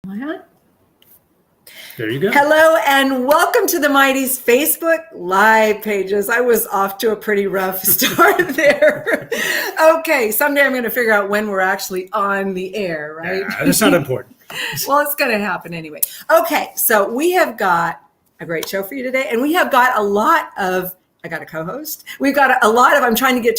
There you go. Hello and welcome to the Mighty's Facebook Live pages. I was off to a pretty rough start there. Okay, someday I'm going to figure out when we're actually on the air, right? Yeah, that's not important. Well, it's going to happen anyway. Okay, so we have got a great show for you today, and we have got a lot of, I got a co-host. We've got a lot of,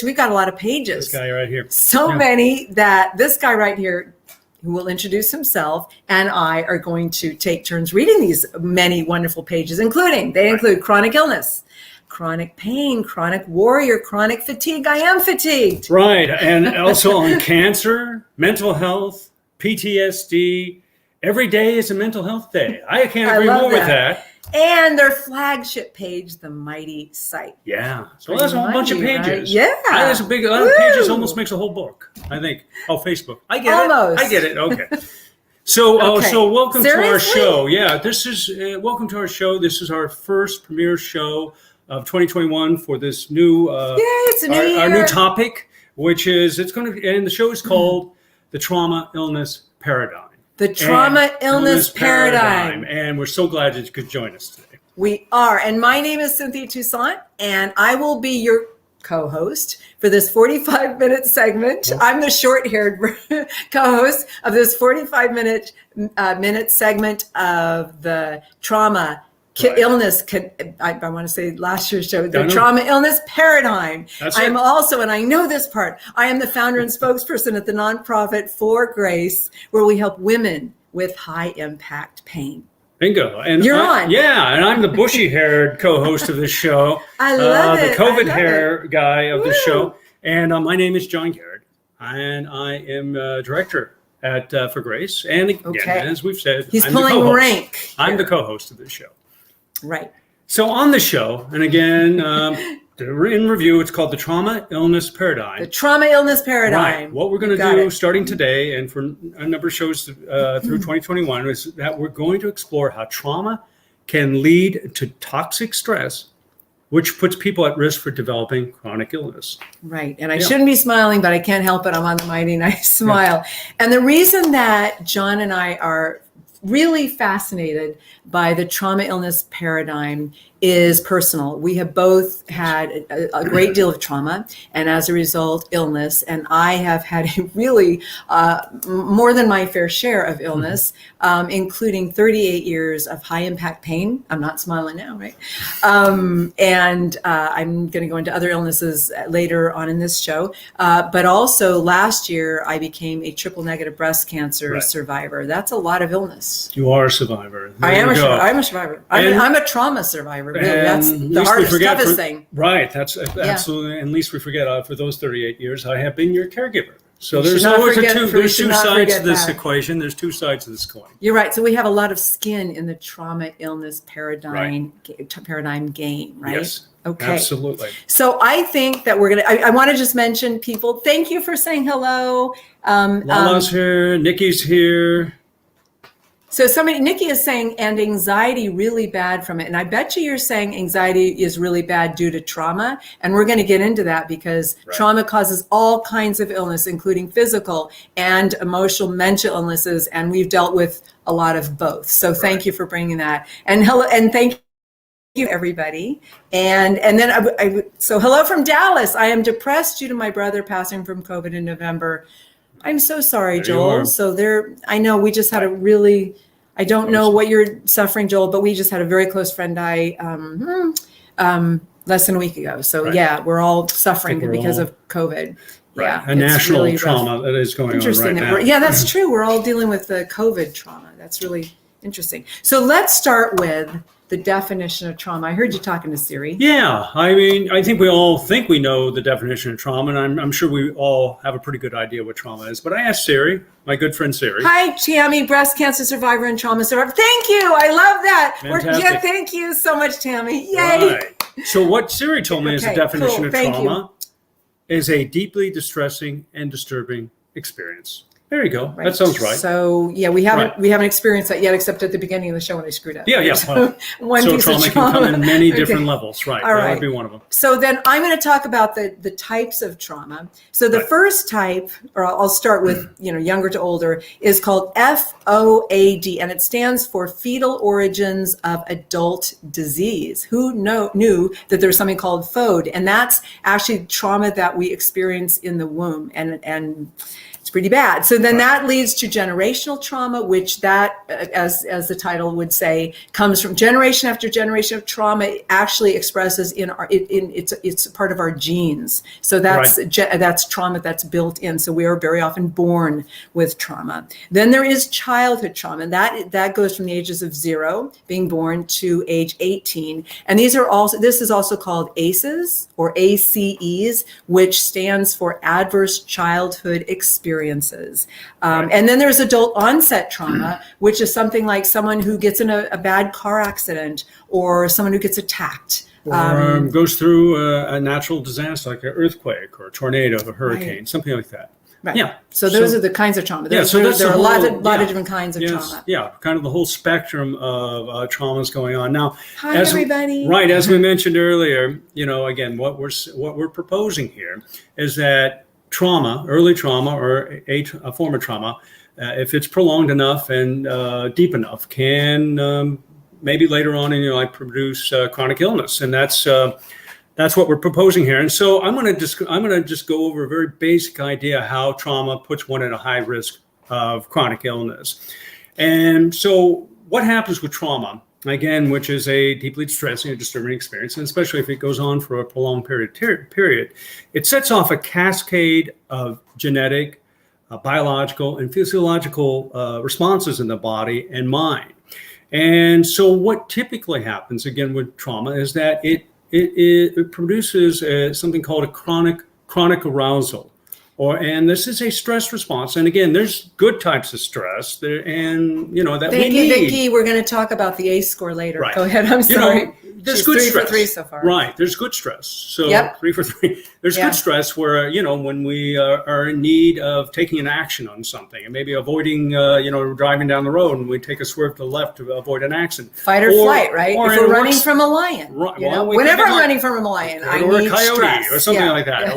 we've got a lot of pages. This guy right here. So many that this guy right here, who will introduce himself, and I are going to take turns reading these many wonderful pages, include chronic illness, chronic pain, chronic warrior, chronic fatigue. I am fatigued. Right. And also on cancer, mental health, PTSD. Every day is a mental health day. I can't agree more with that. And their flagship page, the Mighty site. Yeah. So that's a whole bunch of pages. Right? Yeah. That's a big pages, almost makes a whole book, I think. Oh, Facebook. I get Almost. it. I get it. Okay. So, so welcome to our show. Yeah, this is welcome to our show. This is our first premiere show of 2021 for this new it's a new year. Our new topic, which is and the show is called The Trauma Illness Paradigm. The Trauma Illness Paradigm. And we're so glad that you could join us today. We are. And my name is Cynthia Toussaint, and I will be your co-host for this 45-minute segment. I'm the short-haired co-host of this 45-minute segment of the trauma illness. I want to say last year's show, the Trauma Illness Paradigm. I'm also, and I know this part, I am the founder and spokesperson at the nonprofit For Grace, where we help women with high impact pain. Bingo. And you're on. Yeah, and I'm the bushy-haired co-host of this show. I love it. The COVID hair guy of the show. And my name is John Garrett, and I am director at For Grace. And again, as we've said, he's pulling rank. I'm the co-host of this show. Right. So on the show, and again, in review, it's called The Trauma Illness Paradigm. The Trauma Illness Paradigm. Right. What we're going to do starting today and for a number of shows through 2021 is that we're going to explore how trauma can lead to toxic stress, which puts people at risk for developing chronic illness. Right. And I shouldn't be smiling, but I can't help it. I'm on the Mighty and I smile. Yeah. And the reason that John and I are really fascinated by the trauma illness paradigm is personal. We have both had a great deal of trauma, and as a result, illness. And I have had a really more than my fair share of illness, including 38 years of high impact pain. I'm not smiling now, right? And I'm going to go into other illnesses later on in this show. But also last year, I became a triple negative breast cancer survivor. That's a lot of illness. You are a survivor. I'm a survivor. I'm a trauma survivor. Really. That's the hardest, toughest thing. Right. That's absolutely. And least we forget, for those 38 years, I have been your caregiaudor. So there's always there's two sides to this equation. There's two sides to this coin. You're right. So we have a lot of skin in the trauma illness paradigm game, right? Yes. Okay. Absolutely. So I think that we're going to, I want to just mention people. Thank you for saying hello. Lala's here. Nikki's here. So Nikki is saying, and anxiety really bad from it. And I bet you're saying anxiety is really bad due to trauma. And we're going to get into that because trauma causes all kinds of illness, including physical and emotional, mental illnesses. And we've dealt with a lot of both. So thank you for bringing that. And hello, and thank you everybody. And then so hello from Dallas. I am depressed due to my brother passing from COVID in November. I'm so sorry, Joel. So I know we just had I don't know what you're suffering, Joel, but we just had a very close friend die less than a week ago. So we're all suffering because of COVID. Right. Yeah, a national really trauma that is going on right now. Yeah, that's true. We're all dealing with the COVID trauma. That's really interesting. So let's start with the definition of trauma. I heard you talking to Siri. Yeah, I mean, I think we all think we know the definition of trauma, and I'm sure we all have a pretty good idea what trauma is. But I asked Siri, my good friend Siri. Hi, Tammy, breast cancer survivor and trauma survivor. Thank you. I love that. Fantastic. Thank you so much, Tammy. Yay. Right. So what Siri told me is the definition of trauma is a deeply distressing and disturbing experience. There you go. Right? That sounds right. So yeah, we haven't experienced that yet, except at the beginning of the show when I screwed up. Yeah. So, one so piece trauma of can come in many different Okay. levels. Right. All That right. would be one of them. So then I'm going to talk about the types of trauma. So the Right. first type, or I'll start with younger to older, is called FOAD, and it stands for Fetal Origins of Adult Disease. Who knew that there's something called FOAD, and that's actually trauma that we experience in the womb, and it's pretty bad. So then that leads to generational trauma, which that, as the title would say, comes from generation after generation of trauma. It actually expresses it's part of our genes. So that's trauma that's built in. So we are very often born with trauma. Then there is childhood trauma, and that goes from the ages of 0, being born, to age 18. And this is also called ACEs or ACEs, which stands for Adverse Childhood Experiences. And then there's adult onset trauma, which is something like someone who gets in a bad car accident, or someone who gets attacked. Or goes through a natural disaster like an earthquake or a tornado, a hurricane, something like that. Right. Yeah. So those are the kinds of trauma. There are a lot of different kinds of trauma. Yeah, kind of the whole spectrum of traumas going on now. Hi, everybody. Right, as we mentioned earlier, again, what we're proposing here is that trauma, early trauma, or a form of trauma, if it's prolonged enough and deep enough, can maybe later on in your life produce chronic illness, and that's what we're proposing here. And so I'm going to just go over a very basic idea how trauma puts one at a high risk of chronic illness. And so what happens with trauma, again, which is a deeply distressing and disturbing experience, and especially if it goes on for a prolonged period, it sets off a cascade of genetic, biological, and physiological responses in the body and mind. And so what typically happens, again, with trauma is that it produces something called a chronic arousal. And this is a stress response. And again, there's good types of stress that we need. Vicki, we're going to talk about the ACE score later. Right. Go ahead. I'm sorry. There's She's good 3 stress. for 3 so far. Right. There's good stress. So Yep. 3 for 3. There's good stress where, when we are in need of taking an action on something and maybe avoiding, driving down the road and we take a swerve to the left to avoid an accident. Fight or flight, right? Or if we're running from a lion. Right. Whenever I'm running from a lion, I or need a coyote stress. or something like that.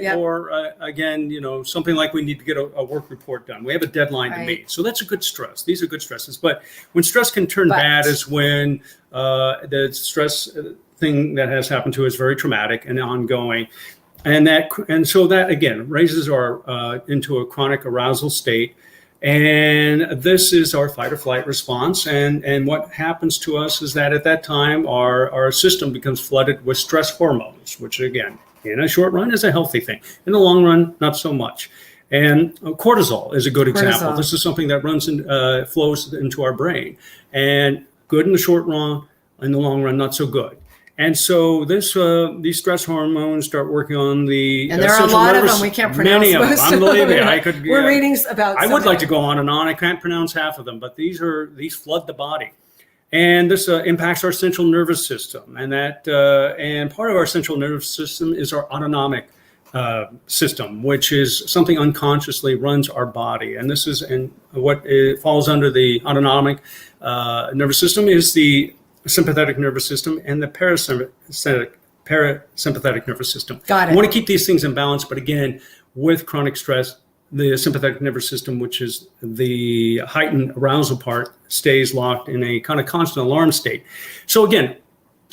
Yeah. Or again, something like we need to get a work report done. We have a deadline to meet. So that's a good stress. These are good stresses. But when stress can turn bad is when the stress thing that has happened to us is very traumatic and ongoing. And so that again raises our into a chronic arousal state. And this is our fight or flight response. And what happens to us is that at that time, our system becomes flooded with stress hormones, which again, in a short run is a healthy thing. In the long run, not so much. And cortisol is a good example. This is something that flows into our brain, and good in the short run, in the long run, not so good. And so these stress hormones start working on the and there are a lot of them we can't pronounce. Many of them. Unbelievable. We're reading about. I would like to go on and on. I can't pronounce half of them, but these flood the body, and this impacts our central nervous system. And and part of our central nervous system is our autonomic system, which is something unconsciously runs our body. And this is what falls under the autonomic nervous system is the sympathetic nervous system and the parasympathetic nervous system. Got it. We want to keep these things in balance, but again, with chronic stress, the sympathetic nervous system, which is the heightened arousal part, stays locked in a kind of constant alarm state. So again,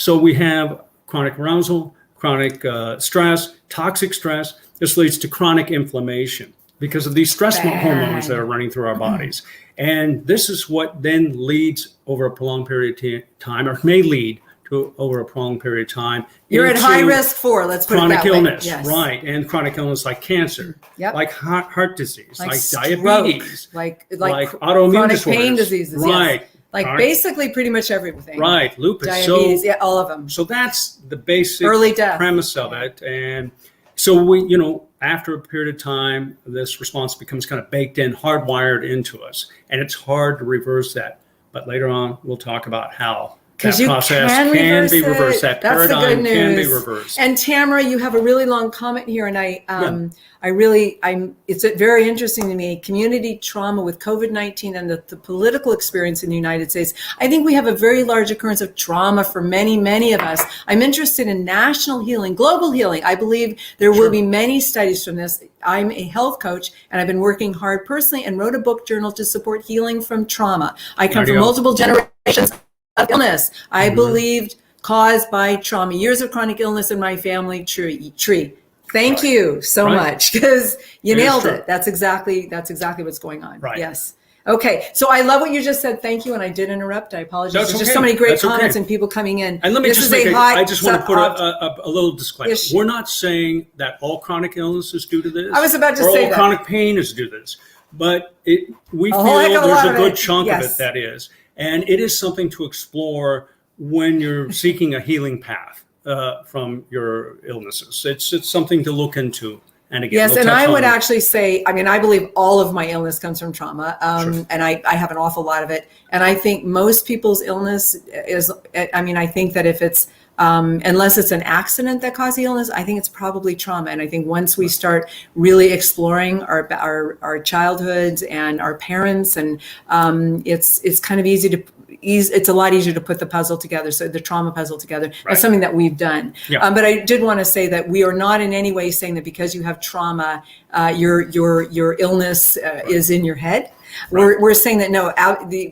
we have chronic arousal, chronic stress, toxic stress. This leads to chronic inflammation because of these stress hormones that are running through our bodies. And this is what then leads over a prolonged period of time, or may lead to over a prolonged period of time. You're at high risk for, let's put it that way. Chronic illness, yes. Right. And chronic illness like cancer, like heart disease, like stroke, diabetes, like autoimmune chronic disorders. pain diseases. Right. Yes. Like basically pretty much everything. Right. Lupus. Diabetes, all of them. So that's the basic early death premise of it. And so we, after a period of time, this response becomes kind of baked in, hardwired into us. And it's hard to reverse that. But later on, we'll talk about how Because that you process can be reverse reversed. it. That That's the paradigm good can be news. reversed. And Tamara, you have a really long comment here, and it's very interesting to me. Community trauma with COVID-19 and the political experience in the United States. I think we have a very large occurrence of trauma for many, many of us. I'm interested in national healing, global healing. I believe there will be many studies from this. I'm a health coach, and I've been working hard personally and wrote a book journal to support healing from trauma. I come from multiple generations of illness. I believed caused by trauma, years of chronic illness in my family tree. Thank you so much, because you nailed it. That's exactly what's going on. Right. Yes. Okay. So I love what you just said. Thank you. And I did interrupt. I apologize. That's There's just so many great comments and people coming in. And let me just make I just want to put a little disclaimer. We're not saying that all chronic illness is due to this. I was about to say that. All chronic pain is due to this. But we feel there's a good chunk of it that is. And it is something to explore when you're seeking a healing path from your illnesses. It's something to look into. And again, yes, and I would actually say, I mean, I believe all of my illness comes from trauma, and I have an awful lot of it. And I think most people's illness is, I mean, I think that if it's, unless it's an accident that caused the illness, I think it's probably trauma. And I think once we start really exploring our childhoods and our parents, and it's kind of it's a lot easier to put the puzzle together. So the trauma puzzle together. That's something that we've done. Yeah. But I did want to say that we are not in any way saying that because you have trauma, your illness is in your head. We're saying that no,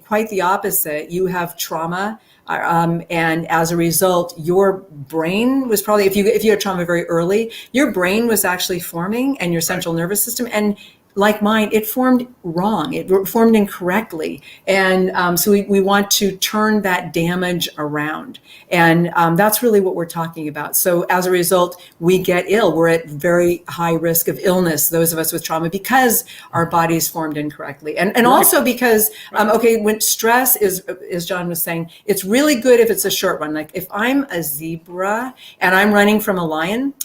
quite the opposite. You have trauma. And as a result, your brain was probably, if you had trauma very early, your brain was actually forming, and your central nervous system, and like mine, it formed wrong. It formed incorrectly. And so we want to turn that damage around. And that's really what we're talking about. So as a result, we get ill. We're at very high risk of illness, those of us with trauma, because our bodies formed incorrectly. And also because, when stress is, as John was saying, it's really good if it's a short one. Like if I'm a zebra and I'm running from a lion,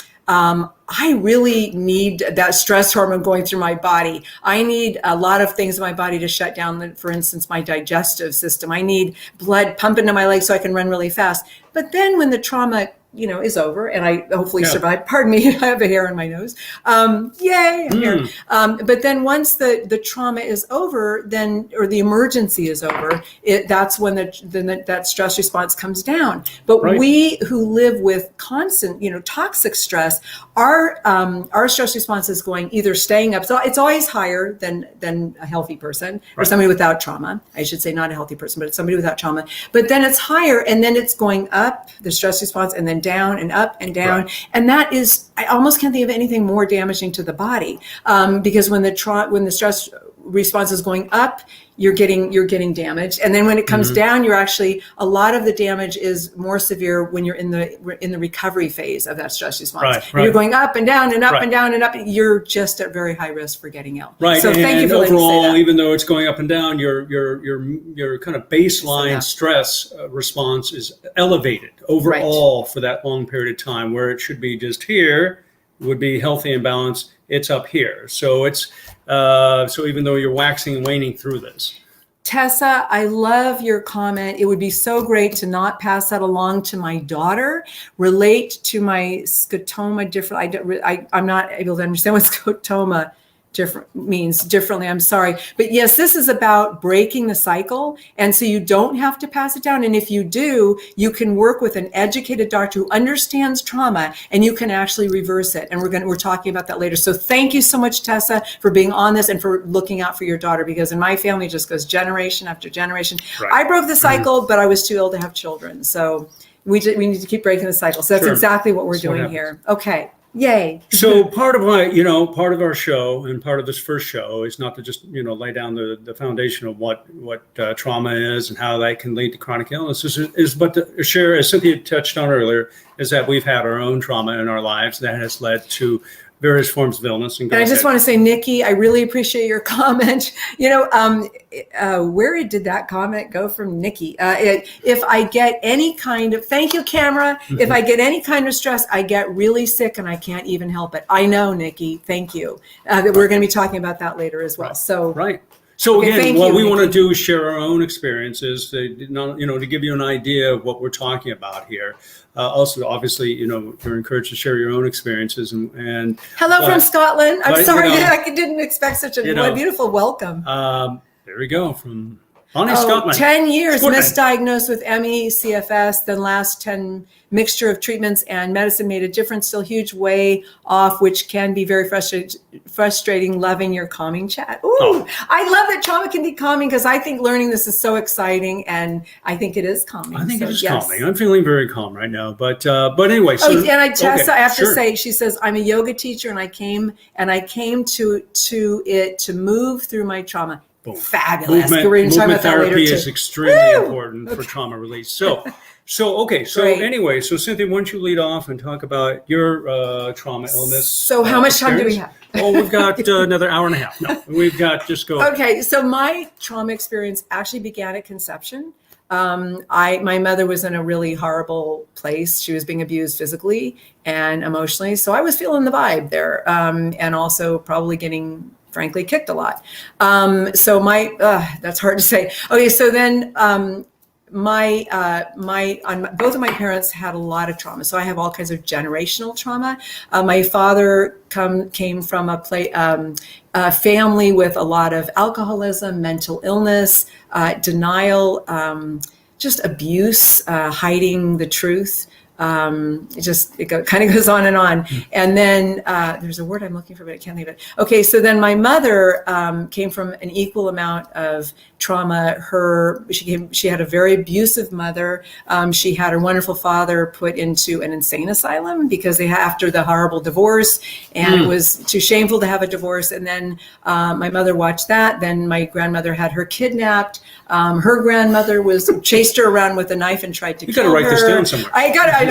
I really need that stress hormone going through my body. I need a lot of things in my body to shut down, for instance, my digestive system. I need blood pumping to my legs so I can run really fast. But then when the trauma, is over, and I hopefully survive. Pardon me, I have a hair in my nose. Yay, I'm here. But then once the trauma is over, or the emergency is over, that's when that stress response comes down. But we who live with constant, toxic stress, our stress response is going either staying up. So it's always higher than a healthy person or somebody without trauma. I should say not a healthy person, but it's somebody without trauma. But then it's higher, and then it's going up, the stress response, and then down and up and down. And that is, I almost can't think of anything more damaging to the body, because when the stress response is going up, you're getting damaged, and then when it comes down, you're actually, a lot of the damage is more severe when you're in the recovery phase of that stress response. And you're going up and down and up and down and up. You're just at very high risk for getting ill. So thank you for letting me say that. Even though it's going up and down, your kind of baseline stress response is elevated overall for that long period of time, where it should be just here, would be healthy and balanced. It's up here. So it's so even though you're waxing and waning through this. Tessa, I love your comment. It would be so great to not pass that along to my daughter. Relate to my scotoma different. I'm not able to understand what scotoma means differently. I'm sorry. But yes, this is about breaking the cycle. And so you don't have to pass it down. And if you do, you can work with an educated doctor who understands trauma, and you can actually reverse it. And we're talking about that later. So thank you so much, Tessa, for being on this and for looking out for your daughter, because in my family it just goes generation after generation. I broke the cycle, but I was too ill to have children. So we need to keep breaking the cycle. So that's exactly what we're doing here. Okay. Yay. So part of our show, and part of this first show, is not to just, lay down the foundation of what trauma is and how that can lead to chronic illness, but to share, as Cynthia touched on earlier, is that we've had our own trauma in our lives that has led to various forms of illness. And I just want to say, Nikki, I really appreciate your comment. Where did that comment go from, Nikki? If I get any kind of, thank you, camera. If I get any kind of stress, I get really sick and I can't even help it. I know, Nikki. Thank you. We're going to be talking about that later as well. So So Okay, again, thank what you, we want to Nikki. do is share our own experiences, to give you an idea of what we're talking about here. Also, obviously, you're encouraged to share your own experiences. And Hello from Scotland. I'm but, sorry that I didn't expect such a beautiful welcome. There we go from Bonnie, Oh, Scotland. 10 years Scotland. Misdiagnosed with ME, CFS, then last 10 mixture of treatments and medicine made a difference, still huge way off, which can be very frustrating, loving your calming chat. Ooh, I love that trauma can be calming because I think learning this is so exciting and I think it is calming. I think it is calming. I'm feeling very calm right now, but anyway. So, Tessa, I have to say, she says, I'm a yoga teacher and I came to it to move through my trauma. Boom. Fabulous. Movement therapy is extremely important for trauma release. So anyway, Cynthia, why don't you lead off and talk about your trauma illness? So how much time do we have? We've got another hour and a half. No, we've got, just go. Okay, so my trauma experience actually began at conception. My mother was in a really horrible place. She was being abused physically and emotionally. So I was feeling the vibe there, and also probably getting, frankly, kicked a lot. So that's hard to say. Okay, so then both of my parents had a lot of trauma. So I have all kinds of generational trauma. My father came from a family with a lot of alcoholism, mental illness, denial, just abuse, hiding the truth. It kind of goes on and on. And then there's a word I'm looking for, but I can't leave it. Okay, so then my mother came from an equal amount of trauma. She had a very abusive mother. She had her wonderful father put into an insane asylum because after the horrible divorce, and it was too shameful to have a divorce. And then my mother watched that. Then my grandmother had her kidnapped. Her grandmother chased her around with a knife and tried to kill her. You got to write this down somewhere. I know.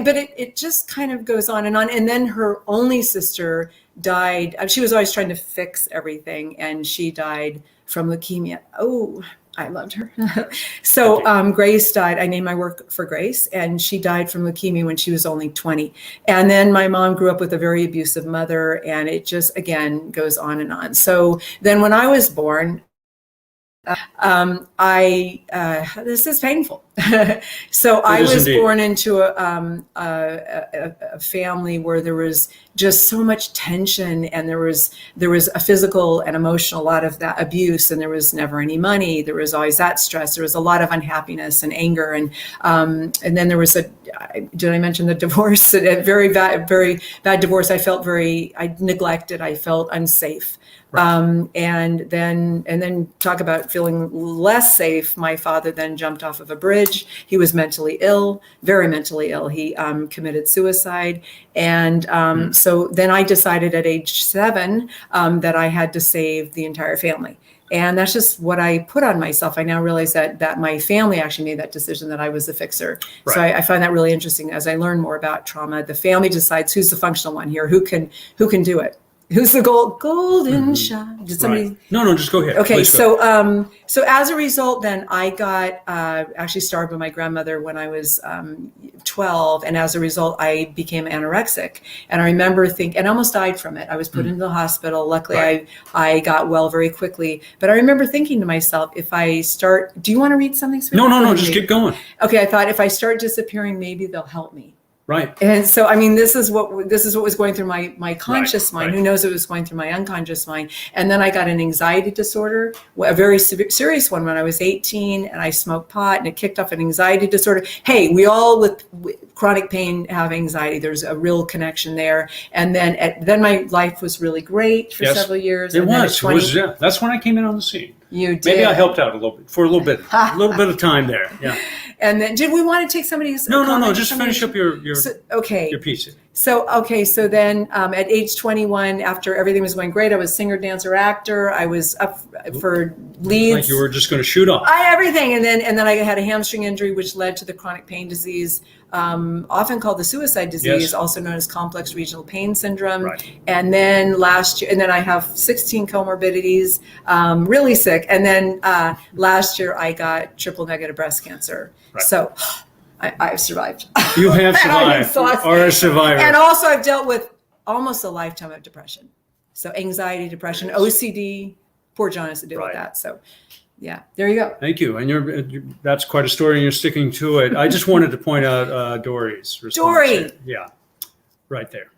But it just kind of goes on. And then her only sister died. She was always trying to fix everything, and she died from leukemia. Oh, I loved her. So Grace died. I named my work for Grace, and she died from leukemia when she was only 20. And then my mom grew up with a very abusive mother, and it just, again, goes on and on. So then when I was born, this is painful. So I was born into a family where there was just so much tension, and there was a physical and emotional, a lot of that abuse, and there was never any money. There was always that stress. There was a lot of unhappiness and anger, and then there was did I mention the divorce? A very bad divorce. I felt I neglected. I felt unsafe. Right. And then talk about feeling less safe. My father then jumped off of a bridge. He was mentally ill, very mentally ill. He committed suicide. And so then I decided at age 7 that I had to save the entire family. And that's just what I put on myself. I now realize that my family actually made that decision, that I was the fixer. Right. So I find that really interesting. As I learn more about trauma, the family decides who's the functional one here, who can do it. Who's the golden shot? Did somebody? Right. No, just go ahead. Okay, Please so as a result, then I got actually starved by my grandmother when I was 12, and as a result, I became anorexic. And I remember and I almost died from it. I was put into the hospital. Luckily, right. I got well very quickly. But I remember thinking to myself, if I start, do you want to read something? No, just keep going. Okay, I thought if I start disappearing, maybe they'll help me. Right. And so, I mean, this is what was going through my conscious mind. Right. Who knows what was going through my unconscious mind? And then I got an anxiety disorder, a very serious one, when I was 18, and I smoked pot, and it kicked off an anxiety disorder. Hey, we all with chronic pain have anxiety. There's a real connection there. And then my life was really great for several years. It was. That's when I came in on the scene. You did. Maybe I helped out a little bit for a little bit of time there. Yeah. And then, did we want to take somebody's? No. Just finish up your piece. So then at age 21, after everything was going great, I was singer, dancer, actor. I was up for leads. Like you were just going to shoot off. Everything, and then I had a hamstring injury, which led to the chronic pain disease, often called the suicide disease, also known as complex regional pain syndrome. Right. And then last year, I have 16 comorbidities, really sick. And then last year I got triple negative breast cancer. Right. So I've survived. You have survived. You are a survivor. And also I've dealt with almost a lifetime of depression. So anxiety, depression, OCD, poor John has to deal with Right. that. So yeah, there you go. Thank you. And that's quite a story, and you're sticking to it. I just wanted to point out Dory's response. Dory. Yeah, right there.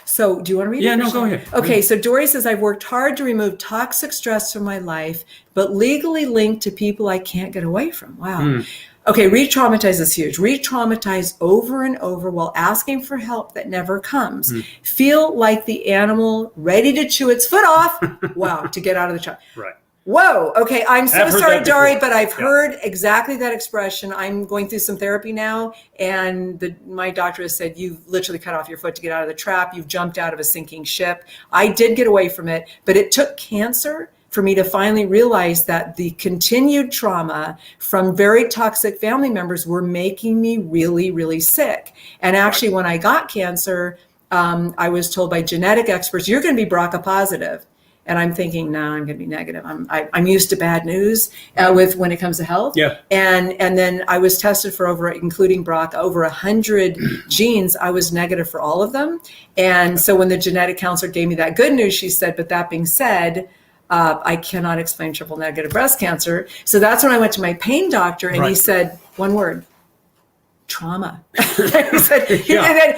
So do you want to read it? Yeah, no, go ahead. Okay, so Dory says, I've worked hard to remove toxic stress from my life, but legally linked to people I can't get away from. Wow. Okay, re-traumatize is huge. Re-traumatize over and over while asking for help that never comes. Feel like the animal ready to chew its foot off. Wow, to get out of the trap. Right. Whoa. Okay. I'm so I've heard sorry, that Dory, before. but I've Yeah. heard exactly that expression. I'm going through some therapy now, and my doctor has said, you've literally cut off your foot to get out of the trap. You've jumped out of a sinking ship. I did get away from it, but it took cancer for me to finally realize that the continued trauma from very toxic family members were making me really, really sick. And actually, when I got cancer, I was told by genetic experts, you're going to be BRCA positive. And I'm thinking, no, I'm going to be negative. I'm used to bad news with when it comes to health. Yeah. And then I was tested for including BRCA, over 100 genes. I was negative for all of them. And so when the genetic counselor gave me that good news, she said, but that being said, I cannot explain triple negative breast cancer. So that's when I went to my pain doctor, and he said one word: trauma. He said,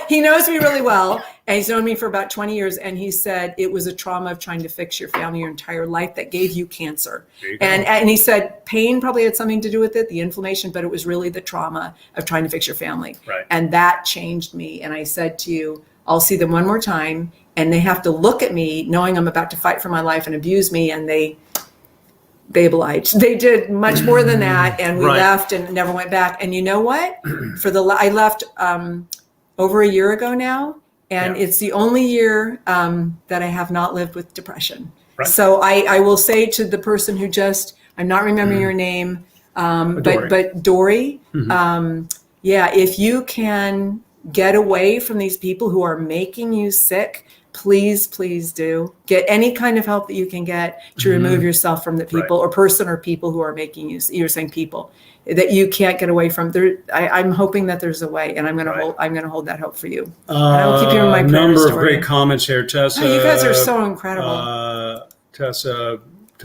he knows me really well, and he's known me for about 20 years. And he said, it was a trauma of trying to fix your family your entire life that gave you cancer. And he said, pain probably had something to do with it, the inflammation, but it was really the trauma of trying to fix your family. Right. And that changed me. And I said to you, I'll see them one more time, and they have to look at me knowing I'm about to fight for my life and abuse me. And they obliged. They did much more than that, and we left and never went back. And you know what? I left over a year ago now, and it's the only year that I have not lived with depression. Right. So I will say to the person who I'm not remembering your name, but Dory, if you can get away from these people who are making you sick, please, please do get any kind of help that you can get to remove yourself from the people or person or people who are making you. You're saying people that you can't get away from. I'm hoping that there's a way, and I'm going to hold that hope for you. And I'll keep you in my prayers. Number of great comments here, Tessa. Oh, you guys are so incredible. Tessa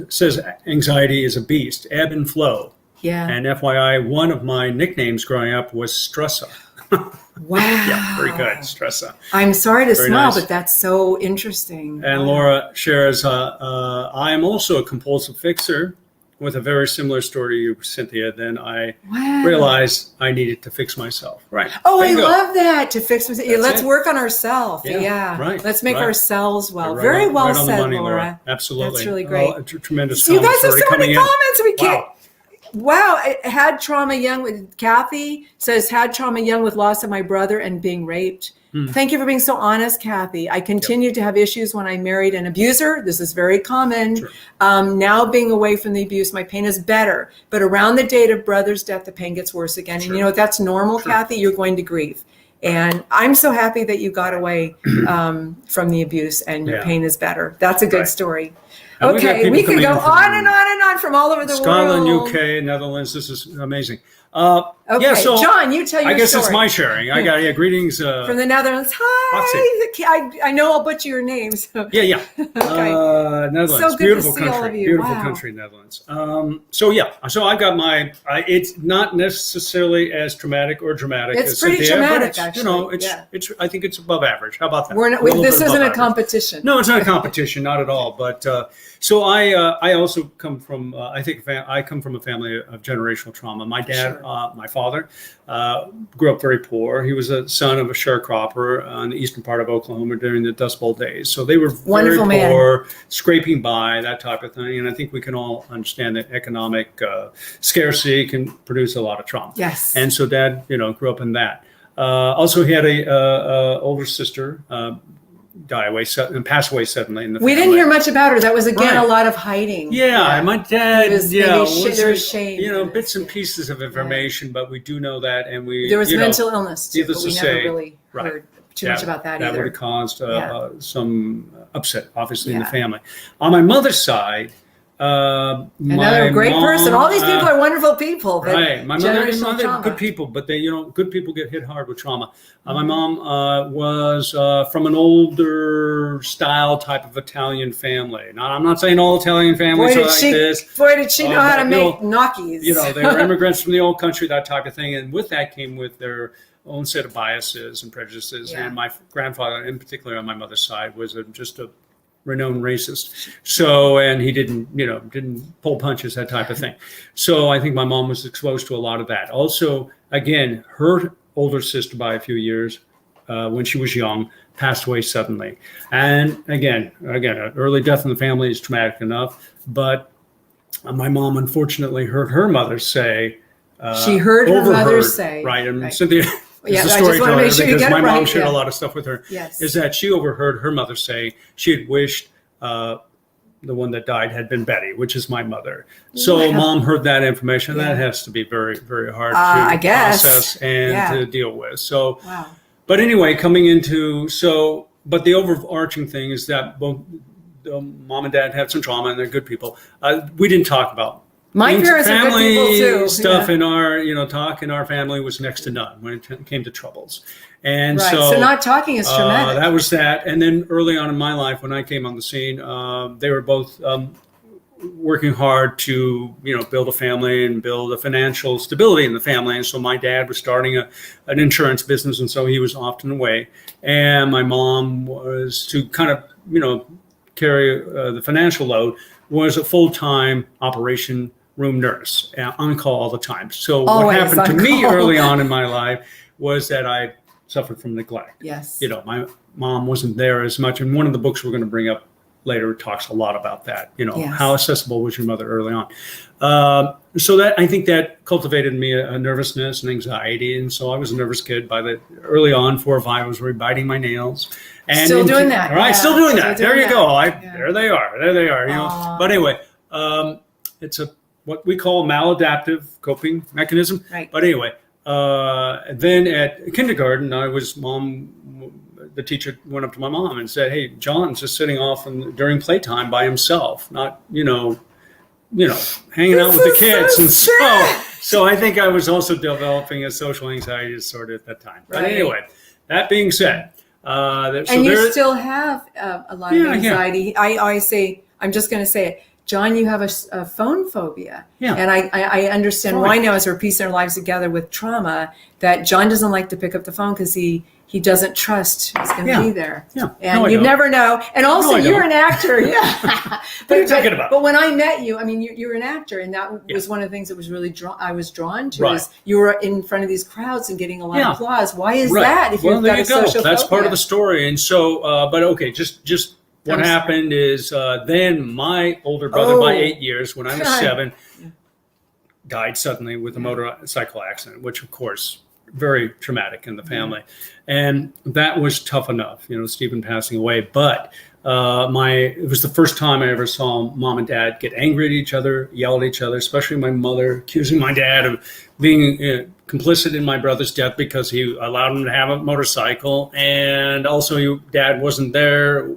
says anxiety is a beast, ebb and flow. Yeah. And FYI, one of my nicknames growing up was Stressa. Wow. Yeah, very good, Stressa. I'm sorry to Very smile, nice. but that's so interesting. And Laura shares, I am also a compulsive fixer with a very similar story to you, Cynthia. Then I realized I needed to fix myself. Right. Oh, I love that. To fix myself. Let's work on ourselves. Yeah. Right. Let's make ourselves well. Right very on, well right on said, the money, Laura. Absolutely. That's really great. Oh, tremendous So you guys have already so many coming in. comments. We can't. Wow. Wow. I had trauma young with Kathy says, had trauma young with loss of my brother and being raped. Thank you for being so honest, Kathy. I continued to have issues when I married an abuser. This is very common. Sure. Now being away from the abuse, my pain is better. But around the date of brother's death, the pain gets worse again. And you know what? That's normal, Kathy. You're going to grieve. And I'm so happy that you got away from the abuse and your pain is better. That's a good story. And okay, we can go on and on and on from all over the Scotland, world. UK, Netherlands. This is amazing. Okay, so John, you tell your story. I guess it's my sharing. I got greetings from the Netherlands. Hi, I know I'll butcher your name. So. Yeah. Okay. Netherlands, So good beautiful to see country, all of you. beautiful Wow. country, Netherlands. So I got my. It's not necessarily as traumatic or dramatic. It's as pretty Cynthia, traumatic, but it's, actually. It's. I think it's above average. How about that? This isn't a average. competition. No, it's not a competition, not at all. But so I also come from. I come from a family of generational trauma. My dad, my father, grew up very poor. He was a son of a sharecropper in the eastern part of Oklahoma during the Dust Bowl days. So they were very poor, scraping by, that type of thing. And I think we can all understand that economic scarcity can produce a lot of trauma. Yes. And so Dad, grew up in that. Also, he had a older sister. Die away and pass away suddenly in the family. We didn't hear much about her. That was again a lot of hiding. Yeah, my dad. There was shame. Bits and pieces of information, but we do know that, and there was mental illness too, but we never really heard too much about that either. That would have caused some upset, obviously, in the family. On my mother's side, Another great person. All these people are wonderful people. Right. My mother and generational father, trauma. good people, but they, good people get hit hard with trauma. My mom was from an older style type of Italian family. Now, I'm not saying all Italian families are like this. Boy, did she know how to make gnocchis. They were immigrants from the old country, that type of thing. And with that came with their own set of biases and prejudices. Yeah. And my grandfather, in particular on my mother's side, was just a renowned racist. So, and he didn't pull punches, that type of thing. So I think my mom was exposed to a lot of that. Also, again, her older sister by a few years, when she was young, passed away suddenly. And again, an early death in the family is traumatic enough, but my mom unfortunately heard her mother say, she heard her mother say, right, and right. Cynthia, yeah, the I just want to make sure you get my it mom right. shared a lot of stuff with her. Yes. Is that she overheard her mother say she had wished the one that died had been Betty, which is my mother. So Mom heard that information. Yeah. That has to be very, very hard to process and to deal with. So, but anyway, but the overarching thing is that both Mom and Dad had some trauma, and they're good people. We didn't talk about. My parents are good people too. Stuff in our, talk in our family was next to none when it came to troubles. And so not talking is traumatic. That was that. And then early on in my life, when I came on the scene, they were both working hard to, build a family and build a financial stability in the family. And so my dad was starting an insurance business, and so he was often away. And my mom was to kind of, carry the financial load, was a full-time operation room nurse, on call all the time. So what happened to me early on in my life was that I suffered from neglect. Yes. My mom wasn't there as much. And one of the books we're going to bring up later talks a lot about that. How accessible was your mother early on? So that, I think that cultivated in me a nervousness and anxiety. And so I was a nervous kid early on, 4 or 5, I was already biting my nails. And still doing that. All right, still doing that. There you go. There they are. But anyway, it's what we call maladaptive coping mechanism. Right. But anyway, then at kindergarten, the teacher went up to my mom and said, "Hey, John's just sitting off during playtime by himself, not, hanging out with the kids." And so I think I was also developing a social anxiety disorder at that time. But anyway, that being said, you still have a lot of anxiety. Yeah. I always say, I'm just going to say it, John, you have a phone phobia. Yeah. And I understand why now, as we're piecing our lives together with trauma, that John doesn't like to pick up the phone because he doesn't trust who's going to be there. Yeah. And you never know. And also, you're an actor. Yeah. What are you talking about? But when I met you, you're an actor. And that was one of the things that was really I was drawn to is you were in front of these crowds and getting a lot of applause. Why is that if you've got a social That's phobia? part of the story. And so, but okay, just what happened is then my older brother by 8 years, when I was 7, died suddenly with a motorcycle accident, which of course, very traumatic in the family. And that was tough enough, Stephen passing away. But it was the first time I ever saw Mom and Dad get angry at each other, yell at each other, especially my mother accusing my dad of being complicit in my brother's death because he allowed him to have a motorcycle. And also Dad wasn't there,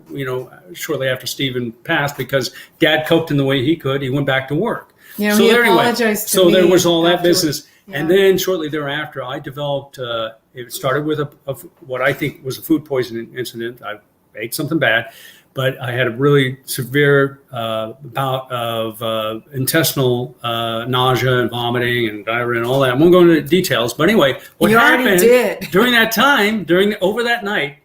shortly after Stephen passed because Dad coped in the way he could. He went back to work. He apologized to me. So there was all that business. Yeah. And then shortly thereafter, I developed, it started with what I think was a food poisoning incident. I ate something bad, but I had a really severe bout of intestinal nausea and vomiting and diarrhea and all that. I won't go into details, but anyway, what happened during that time, over that night,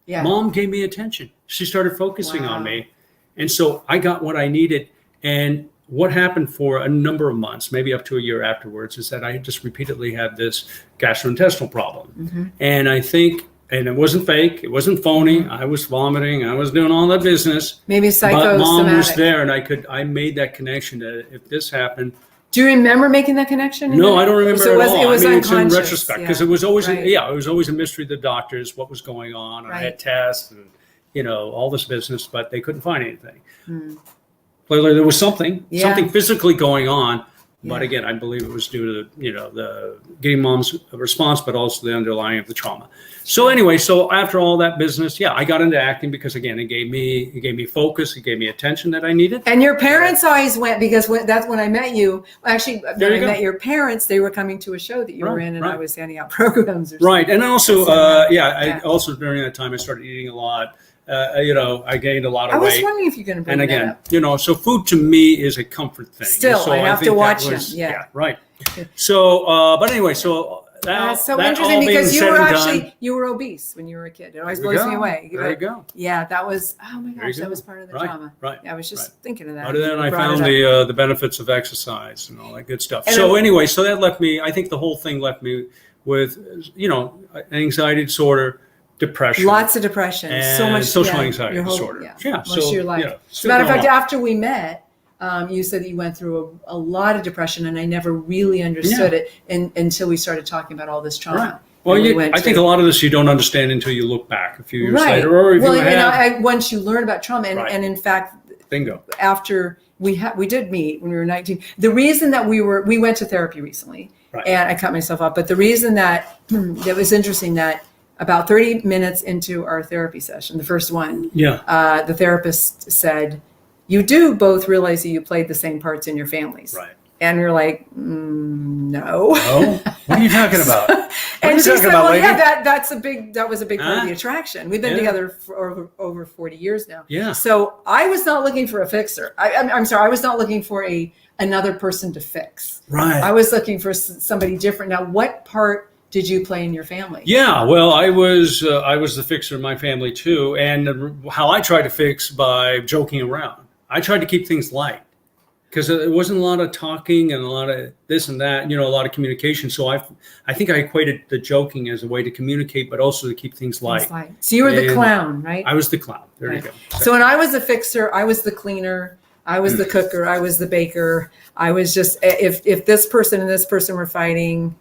Mom gave me attention. She started focusing on me. And so I got what I needed. And what happened for a number of months, maybe up to a year afterwards, is that I just repeatedly had this gastrointestinal problem. Mm-hmm. And I think, and it wasn't fake, it wasn't phony, I was vomiting, I was doing all that business. Maybe psychosomatic. But Mom was there, and I made that connection that if this happened. Do you remember making that connection? No, I don't remember at all. It was it's in unconscious. Retrospect, because it was always, it was always a mystery to the doctors, what was going on. I had tests and, all this business, but they couldn't find anything. Clearly there was something physically going on. But again, I believe it was due to the getting mom's response, but also the underlying of the trauma. So anyway, so after all that business, I got into acting because again, it gave me focus, it gave me attention that I needed. And your parents always went, because that's when I met you. Actually, when I met your parents, they were coming to a show that you were in, and I was handing out programs. Or right, and also, I also during that time I started eating a lot. I gained a lot of weight. I was wondering if you're going to bring that up. So food to me is a comfort thing. Still, so I have to watch him. Yeah, right. So, but anyway, so that's so interesting because you were obese when you were a kid. It always blows me away. There you go. Yeah, that was, oh my gosh, that was part of the trauma. Right. Yeah, I was just thinking of that. But then I found the benefits of exercise and all that good stuff. So anyway, so that left me, I think the whole thing left me with, anxiety disorder, depression. Lots of depression. So much social anxiety disorder. Most of your life. As a matter of fact, after we met, you said that you went through a lot of depression, and I never really understood it until we started talking about all this trauma. Right. Well, I think a lot of this you don't understand until you look back a few years later. Or if once you learn about trauma, and in fact, bingo. After we did meet when we were 19. The reason that we went to therapy recently, and I cut myself off. But the reason that it was interesting that about 30 minutes into our therapy session, the first one, the therapist said, "You do both realize that you played the same parts in your families." Right. And you're like, no. Oh, what are you talking about? And she said, well, that was a big part of the attraction. We've been together for over 40 years now. Yeah. So I was not looking for a fixer. I'm sorry. I was not looking for another person to fix. Right. I was looking for somebody different. Now, what part did you play in your family? Yeah, well, I was the fixer in my family too. And how I tried to fix by joking around. I tried to keep things light. Because there wasn't a lot of talking and a lot of this and that, a lot of communication. So I think I equated the joking as a way to communicate, but also to keep things light. So you were the clown, right? I was the clown. There you go. So when I was the fixer, I was the cleaner, I was the cooker, I was the baker. I was just, if this person and this person were fighting,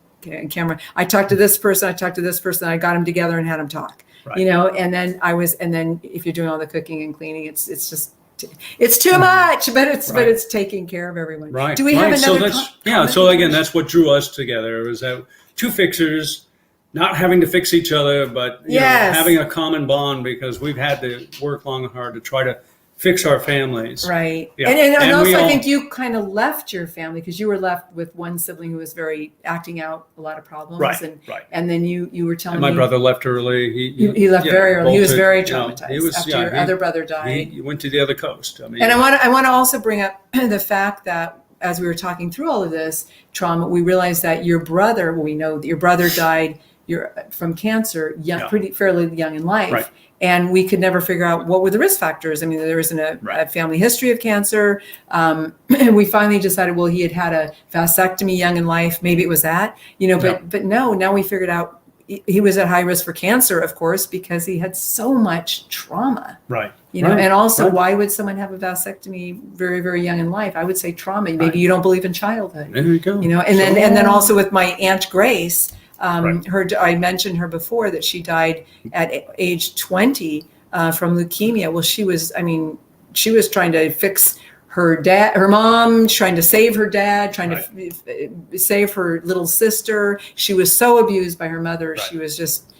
camera, I talked to this person, I got them together and had them talk, and then if you're doing all the cooking and cleaning, it's too much, but it's taking care of everyone. Right. Do we have another? So again, that's what drew us together. It was that two fixers, not having to fix each other, but having a common bond because we've had to work long and hard to try to fix our families. Right. Yeah. And also I think you kind of left your family because you were left with one sibling who was acting out a lot of problems. Right. And then you were telling me. My brother left early. He left very early. He was very traumatized after your other brother died. He went to the other coast. And I want to also bring up the fact that as we were talking through all of this trauma, we realized that your brother, we know that your brother died from cancer, fairly young in life. Right. And we could never figure out what were the risk factors. I mean, there isn't a family history of cancer. And we finally decided, well, he had a vasectomy young in life. Maybe it was that, but no, now we figured out he was at high risk for cancer, of course, because he had so much trauma. Right. And also why would someone have a vasectomy very, very young in life? I would say trauma. Maybe you don't believe in childhood. There you go. And then also with my Aunt Grace, I mentioned her before that she died at age 20 from leukemia. Well, she was trying to fix her mom, trying to save her dad, trying to save her little sister. She was so abused by her mother. Right. She was just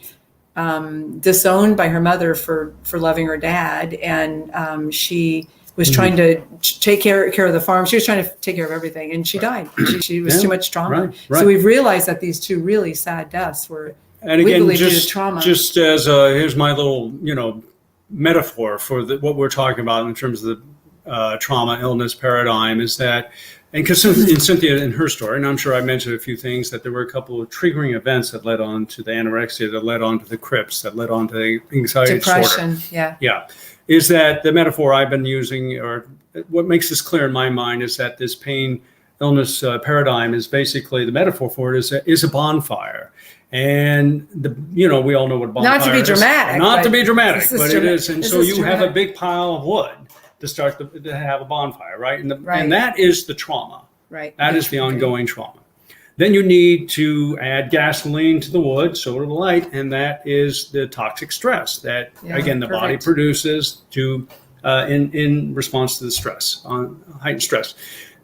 disowned by her mother for loving her dad. And she was trying to take care of the farm. She was trying to take care of everything, and she died. She was too much trauma. Right. So we've realized that these two really sad deaths were, and again, due to trauma. Just as here's my little, metaphor for what we're talking about in terms of the trauma illness paradigm is that, and because in Cynthia, in her story, and I'm sure I mentioned a few things, that there were a couple of triggering events that led on to the anorexia, that led on to the crips, that led on to the anxiety depression. Disorder. Yeah. Is that the metaphor I've been using, or what makes this clear in my mind, is that this pain illness paradigm is basically, the metaphor for it is a bonfire. And we all know what a bonfire is. Not to be dramatic. But it is. And so you have a big pile of wood to start to have a bonfire, right? And that is the trauma. Right. That is the ongoing trauma. Then you need to add gasoline to the wood, so it'll light, and that is the toxic stress that, again, the body produces in response to the stress, on heightened stress.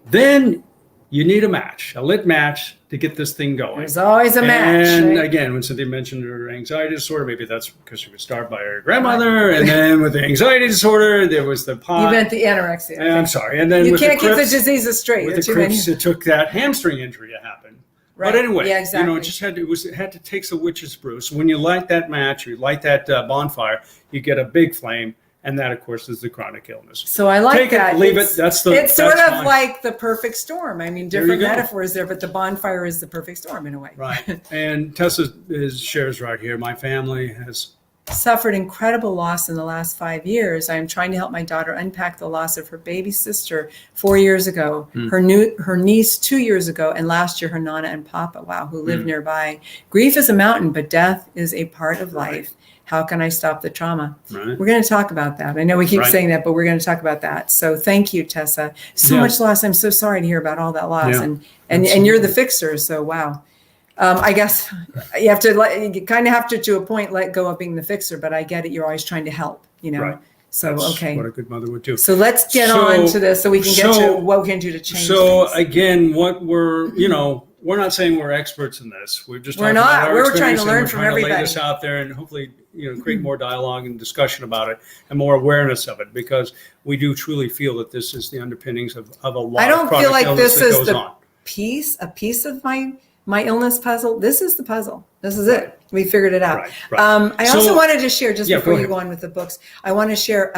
Then you need a match, a lit match to get this thing going. There's always a match. And right? again, when Cynthia mentioned her anxiety disorder, maybe that's because she was starved by her grandmother. And then with the anxiety disorder, there was the pot. You meant the anorexia. And I'm sorry. And then you with can't the keep Crips, the diseases straight. with the Crips, it took that hamstring injury to happen. Right. But anyway, yeah, exactly. it had to take some witch's brew. So when you light that match, you light that bonfire, you get a big flame. And that, of course, is the chronic illness. So I like Take that. it, leave it's, it. It's sort of fine. like the perfect storm. I mean, different metaphors there, but the bonfire is the perfect storm in a way. Right. And Tessa shares right here. My family has suffered incredible loss in the last 5 years. I am trying to help my daughter unpack the loss of her baby sister 4 years ago, her niece 2 years ago, and last year her Nana and Papa, who lived nearby. Grief is a mountain, but death is a part of life. How can I stop the trauma? Right. We're going to talk about that. I know we keep saying that, but we're going to talk about that. So thank you, Tessa. So much loss. I'm so sorry to hear about all that loss. And you're the fixer. So, wow. I guess you have to, you kind of have to a point, let go of being the fixer, but I get it. You're always trying to help, Right. So, That's okay. what a good mother would do. So let's get on to this so we can get to what we can do to change things. Again, what we're not saying we're experts in this. We're just talking about our We're trying to experience, learn and we're from trying to lay everybody. this out there and hopefully, create more dialogue and discussion about it and more awareness of it, because we do truly feel that this is the underpinnings of a lot I don't of chronic feel like illness this that is goes the on. a piece of my illness puzzle. This is the puzzle. This is it. We figured it out. Right. I also wanted to share, just before you go go on with the books, I want to share,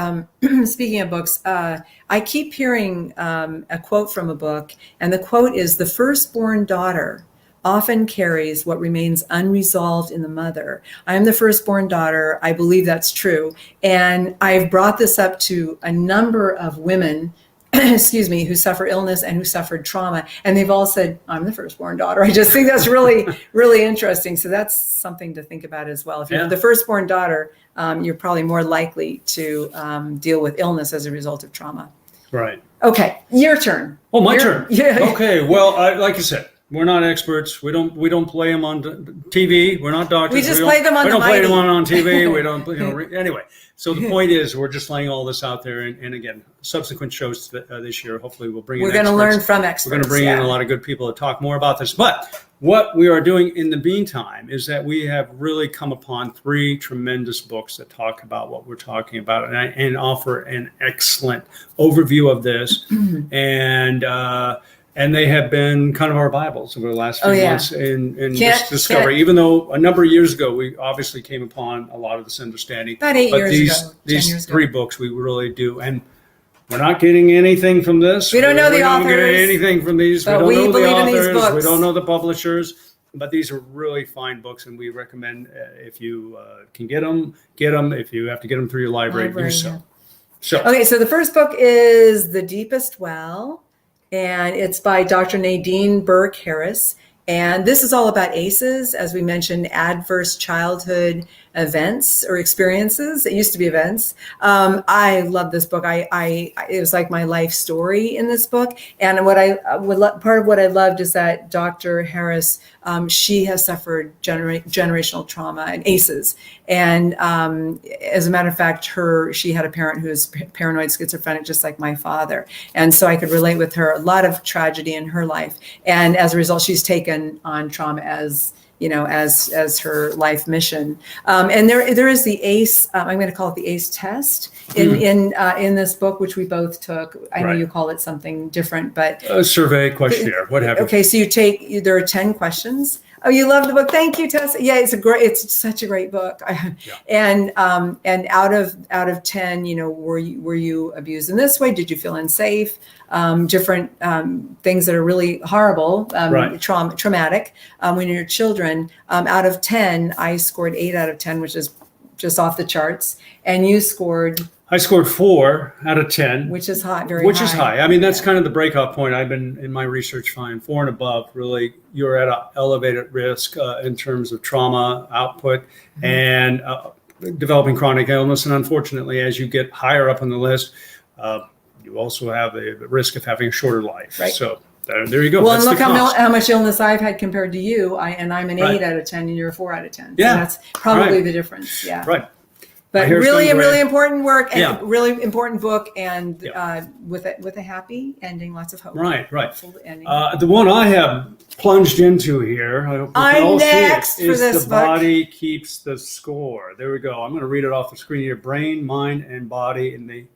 speaking of books, I keep hearing a quote from a book, and the quote is, "The firstborn daughter often carries what remains unresolved in the mother." I am the firstborn daughter. I believe that's true. And I've brought this up to a number of women who suffer illness and who suffered trauma. And they've all said, I'm the firstborn daughter. I just think that's really, really interesting. So that's something to think about as well. If you're the firstborn daughter, you're probably more likely to deal with illness as a result of trauma. Right. Okay, your turn. Oh, my turn. Yeah. Okay. Well, like you said, we're not experts. We don't play them on TV. We're not doctors. We just play them on the We don't play mighty. them on TV. We don't. Anyway. So the point is, we're just laying all this out there, and again, subsequent shows this year, hopefully, we'll bring in. We're going to learn from experts. We're going to bring in a lot of good people to talk more about this. But what we are doing in the meantime is that we have really come upon 3 tremendous books that talk about what we're talking about and offer an excellent overview of this. And they have been kind of our Bibles over the last few months in this discovery. Even though a number of years ago, we obviously came upon a lot of this understanding. About 8 years ago. These 3 books, we really do. And we're not getting anything from this. We don't know the authors. We don't get anything from these. But we don't know the believe in these authors. We books. don't know the publishers. But these are really fine books, and we recommend if you can get them. If you have to get them through your library, do so. Yeah. So okay, so the first book is The Deepest Well, and it's by Dr. Nadine Burke Harris. And this is all about ACEs, as we mentioned, adverse childhood events or experiences. It used to be events. I love this book. It was like my life story in this book. And part of what I loved is that Dr. Harris, she has suffered generational trauma and ACEs. And as a matter of fact, she had a parent who was paranoid schizophrenic, just like my father. And so I could relate with her, a lot of tragedy in her life. And as a result, she's taken on trauma as her life mission. And there is the ACE, I'm going to call it the ACE test in this book, which we both took. I know you call it something different, but a survey, questionnaire, what have you. Okay, so there are 10 questions. Oh, you love the book. Thank you, Tessa. Yeah, it's such a great book. And out of 10, were you abused in this way? Did you feel unsafe? Different things that are really horrible, traumatic when you're children. Out of 10, I scored 8 out of 10, which is just off the charts. And you scored? I scored 4 out of 10. Which is high, Which is high. I mean, that's kind of the breakout point. I've been in my research find 4 and above, really, you're at an elevated risk in terms of trauma output and developing chronic illness. And unfortunately, as you get higher up on the list, you also have the risk of having a shorter life. Right. So there you go. Well, that's and look how much illness I've had compared to you. I'm an 8 out of 10 and you're a 4 out of 10. Yeah. So that's probably the difference. Yeah. Right. But Hair's really, done great. really important work and Yeah. really important book, and Yeah. with a happy ending, lots of hope. Right. Hopeful ending. The one I have plunged into here, I hope we can I'm all see it, next for is this The book. Body Keeps the Score. There we go. I'm going to read it off the screen here. Brain, Mind, and Body in the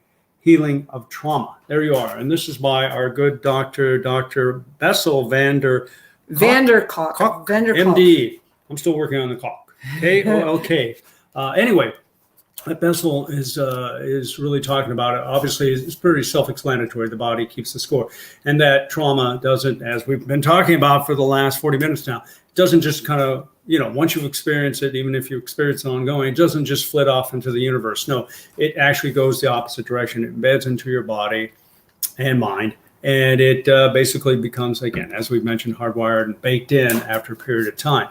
Healing of Trauma. There you are. And this is by our good Dr. Bessel Vanderkolk, MD. I'm still working on the Kalk. K-O-L-K. Anyway, Bessel is really talking about it. Obviously, it's pretty self-explanatory. The body keeps the score, and that trauma doesn't, as we've been talking about for the last 40 minutes now, doesn't just kind of, once you've experienced it, even if you experience it ongoing, it doesn't just flit off into the universe. No, it actually goes the opposite direction. It embeds into your body and mind, and it basically becomes, again, as we've mentioned, hardwired and baked in after a period of time.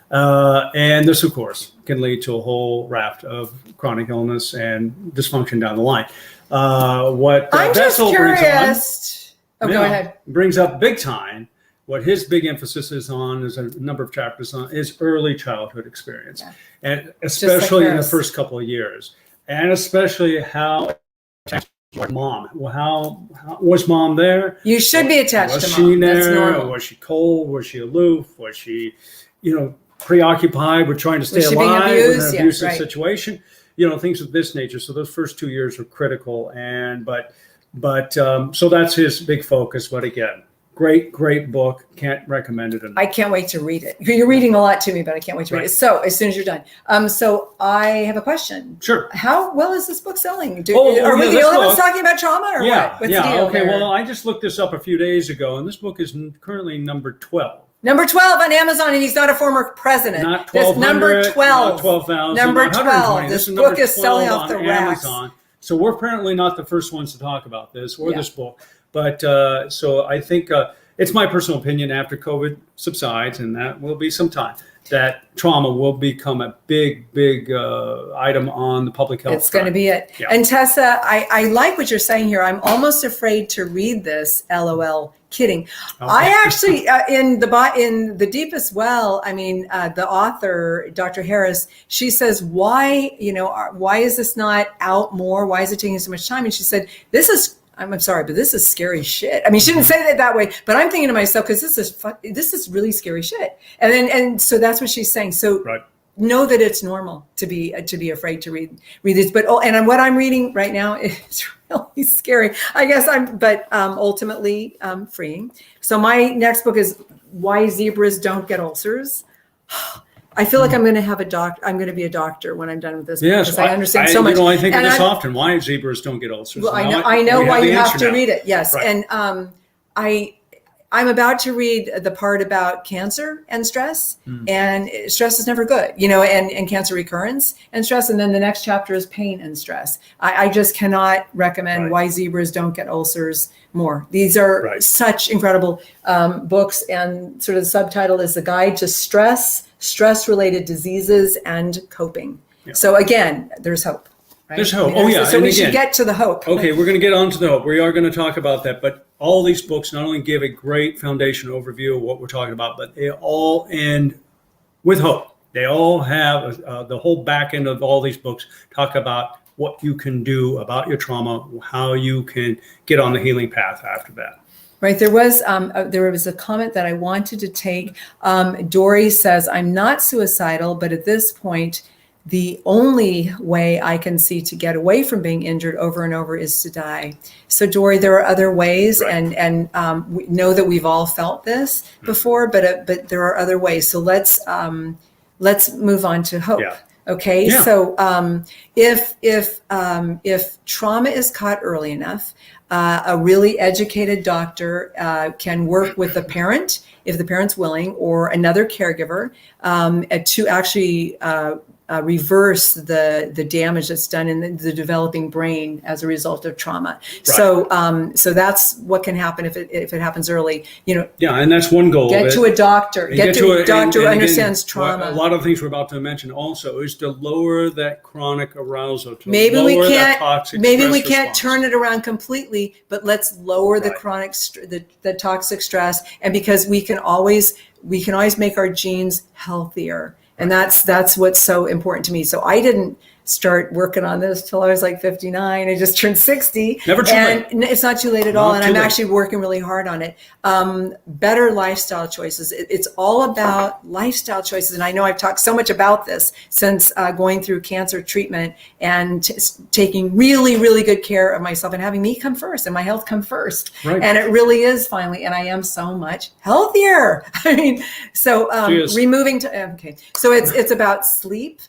And this, of course, can lead to a whole raft of chronic illness and dysfunction down the line. What I'm just Bessel curious. Go ahead. Brings up big time. What his big emphasis is on, is a number of chapters on, is early childhood experience, and especially in the first couple of years, and especially how mom. Well, how was mom there? You should be attached to mom. Was she there? That's normal. Was she cold? Was she aloof? Was she, preoccupied with trying to stay alive in an abusive situation? Things of this nature. So those first 2 years are critical, so that's his big focus. But again, great book. Can't recommend it enough. I can't wait to read it. You're reading a lot to me, but I can't wait to read it. So as soon as you're done. So I have a question. Sure. How well is this book selling? Are we this the only book, ones talking about trauma, or what? What's the deal okay. there? Well, I just looked this up a few days ago, and this book is currently number 12. Number 12 on Amazon, and he's not a former president. Not 1200, That's number 12. Not 12,000. Number 12. This book is selling off the racks. Amazon. So we're apparently not the first ones to talk about this or this book. But so I think it's my personal opinion, after COVID subsides, and that will be some time, that trauma will become a big item on the public health. It's going to be it. Yeah. And Tessa, I like what you're saying here. I'm almost afraid to read this. LOL. Kidding. Okay. I actually, in the deepest well, the author, Dr. Harris, she says, why is this not out more? Why is it taking so much time? And she said, I'm sorry, but this is scary shit. She didn't say that way, but I'm thinking to myself, because this is really scary shit. And so that's what she's saying. So know that it's normal to be afraid to read this. But what I'm reading right now is really scary. I guess ultimately freeing. So my next book is Why Zebras Don't Get Ulcers. I feel like I'm going to be a doctor when I'm done with this. Yes, because I understand so much. I think of this often. Why zebras don't get ulcers? Well, I know why you have to read it. Yes, and I'm about to read the part about cancer and stress, and stress is never good, and cancer recurrence and stress. And then the next chapter is pain and stress. I just cannot recommend Why Zebras Don't Get Ulcers more. These are such incredible books, and sort of the subtitle is The Guide to Stress-Related Diseases and Coping. Yeah. So again, there's hope. Right? There's hope. So we should get to the hope. Okay, we're going to get on to the hope. We are going to talk about that. But all these books not only give a great foundation overview of what we're talking about, but they all end with hope. They all have the whole back end of all these books talk about what you can do about your trauma, how you can get on the healing path after that. Right. There was a comment that I wanted to take. Dory says, I'm not suicidal, but at this point, the only way I can see to get away from being injured over and over is to die. So, Dory, there are other ways, and we know that we've all felt this before, but there are other ways. So let's move on to hope. Yeah. Okay. Yeah. So if trauma is caught early enough, a really educated doctor can work with the parent, if the parent's willing, or another caregiver to actually reverse the damage that's done in the developing brain as a result of trauma. Right. So that's what can happen if it happens early. Yeah, and that's one goal. Get to a doctor. Get to a doctor who understands trauma. A lot of things we're about to mention also is to lower that chronic arousal. Maybe we can't response. turn it around completely, but let's lower the chronic the toxic stress, and because we can always make our genes healthier. And that's what's so important to me. So I didn't start working on this till I was like 59. I just turned 60. Never too late. And it's not too late at all. And I'm actually working really hard on it. Better lifestyle choices. It's all about lifestyle choices. And I know I've talked so much about this since going through cancer treatment and taking really, really good care of myself and having me come first and my health come first. Right. And it really is finally, and I am so much healthier. I mean, so removing okay. So it's about sleep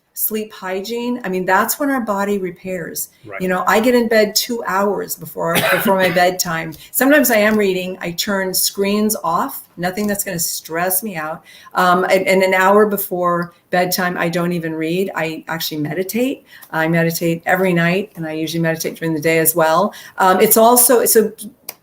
hygiene. I mean, that's when our body repairs. Right. You know, I get in bed 2 hours before my bedtime. Sometimes I am reading. I turn screens off, nothing that's going to stress me out. And an hour before bedtime, I don't even read. I actually meditate. I meditate every night, and I usually meditate during the day as well.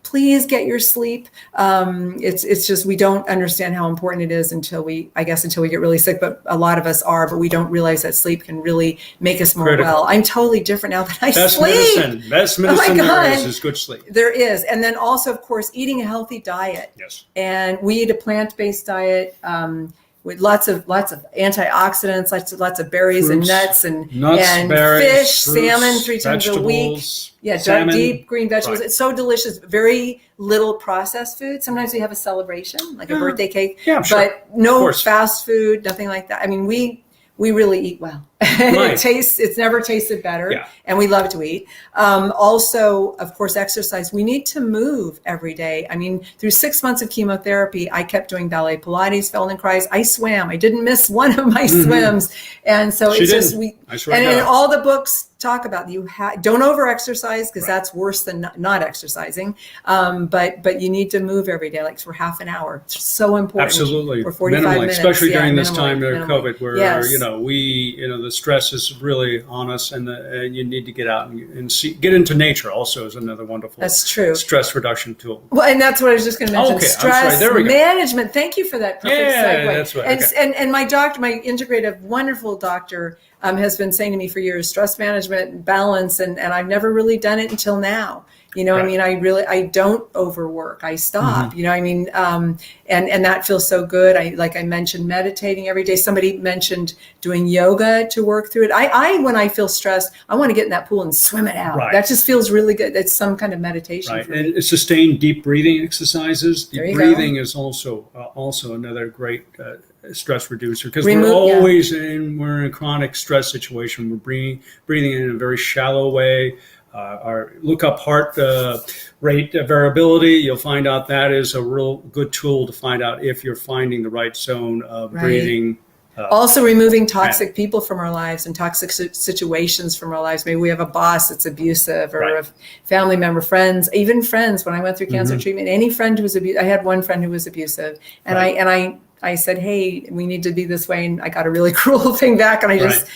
Please get your sleep. It's just, we don't understand how important it is until we get really sick, but a lot of us are, but we don't realize that sleep can really make us more well. I'm totally different now that I sleep. Best medicine there is good sleep. There is. And then also, of course, eating a healthy diet. Yes. And we eat a plant-based diet, with lots of antioxidants, lots of berries, fruits, and nuts, berries, fish, fruits, salmon 3 times a week. Yeah, salmon, deep green vegetables. Right. It's so delicious. Very little processed food. Sometimes we have a celebration, like a birthday cake, but no fast food, nothing like that. I mean, we really eat well. Right. It's never tasted better, and we love to eat. Also, of course, exercise. We need to move every day. I mean, through 6 months of chemotherapy, I kept doing ballet, Pilates, Feldenkrais. I swam. I didn't miss one of my swims, and so and all the books talk about don't over exercise, because that's worse than not exercising. But you need to move every day, like for half an hour. It's so important. Absolutely, for 45 minutes, especially during this time of COVID, where the stress is really on us, and you need to get out and get into nature. Also, is another wonderful stress reduction tool. Well, and that's what I was just going to mention. Stress management. Thank you for that perfect segue. That's right. And my doctor, my integrative, wonderful doctor, has been saying to me for years, stress management and balance, and I've never really done it until now. I mean, I don't overwork. I stop, I mean, and that feels so good. I mentioned meditating every day. Somebody mentioned doing yoga to work through it. When I feel stressed, I want to get in that pool and swim it out. Right. That just feels really good. It's some kind of meditation. Right. And sustained deep breathing exexercises. Deep breathing is also another great stress reducer, because we're in a chronic stress situation. We're breathing in a very shallow way. Look up heart rate variability. You'll find out that is a real good tool to find out if you're finding the right zone of breathing. Also removing toxic people from our lives and toxic situations from our lives. Maybe we have a boss that's abusive, or a family member, friends, even friends. When I went through cancer treatment, any friend who was abusive, I had one friend who was abusive, and I said, hey, we need to be this way. And I got a really cruel thing back. And I just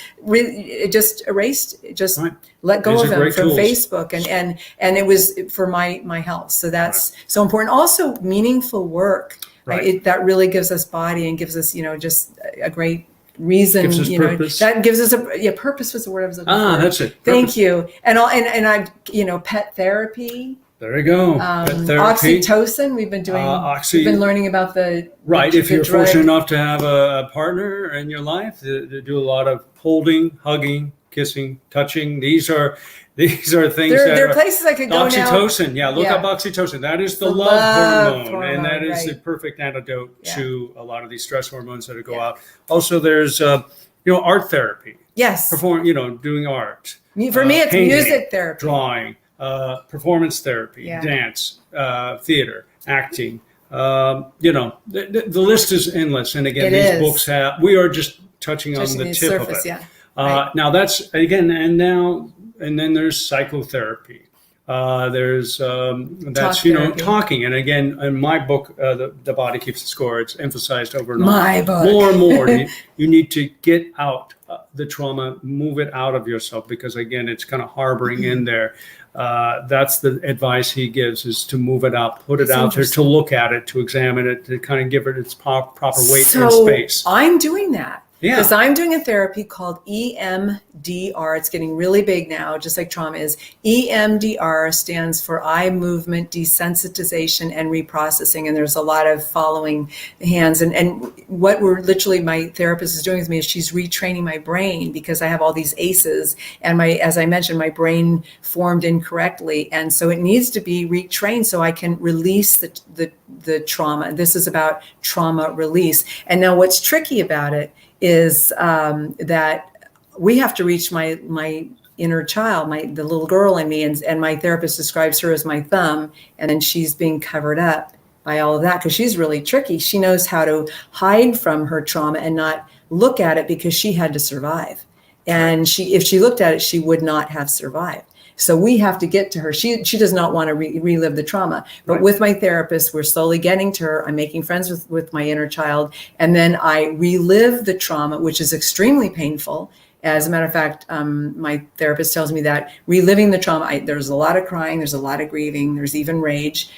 let go of them from Facebook. And it was for my health. So that's so important. Also, meaningful work. Right. That really gives us body and gives us, just a great reason. Gives us purpose. That gives us purpose was the word I was looking for. That's it. Purpose. Thank you. And pet therapy. There you go. Oxytocin. We've been doing. We've been learning about the if you're fortunate enough to have a partner in your life, to do a lot of holding, hugging, kissing, touching. These are things there are places I could go now. Oxytocin. Look up oxytocin. That is the love hormone, and that is the perfect antidote to a lot of these stress hormones that go out. Also, there's art therapy. Yes. Doing art. For me, it's painting, music therapy, drawing. Performance therapy, dance, theater, acting. The list is endless. And again, these books we are just touching on the tip of it. Now that's again, and then there's psychotherapy. There's talking. And again, in my book, The Body Keeps the Score, it's emphasized over and over. More and more. You need to get out the trauma, move it out of yourself, because again, it's kind of harboring in there. That's the advice he gives, is to move it out, put it out there, to look at it, to examine it, to kind of give it its proper weight and space. I'm doing that. Yeah. Because I'm doing a therapy called EMDR. It's getting really big now, just like trauma is. EMDR stands for eye movement desensitization and reprocessing. And there's a lot of following hands. And what we're literally, my therapist is doing with me is she's retraining my brain, because I have all these ACEs. And as I mentioned, my brain formed incorrectly. And so it needs to be retrained so I can release the trauma. This is about trauma release. And now what's tricky about it is that we have to reach my inner child, the little girl in me, and my therapist describes her as my thumb, and then she's being covered up by all of that because she's really tricky. She knows how to hide from her trauma and not look at it because she had to survive. And if she looked at it, she would not have survived. So we have to get to her. She does not want to relive the trauma. But Right. with my therapist, we're slowly getting to her. I'm making friends with my inner child. And then I relive the trauma, which is extremely painful. As a matter of fact, my therapist tells me that reliving the trauma, there's a lot of crying, there's a lot of grieving, there's even rage.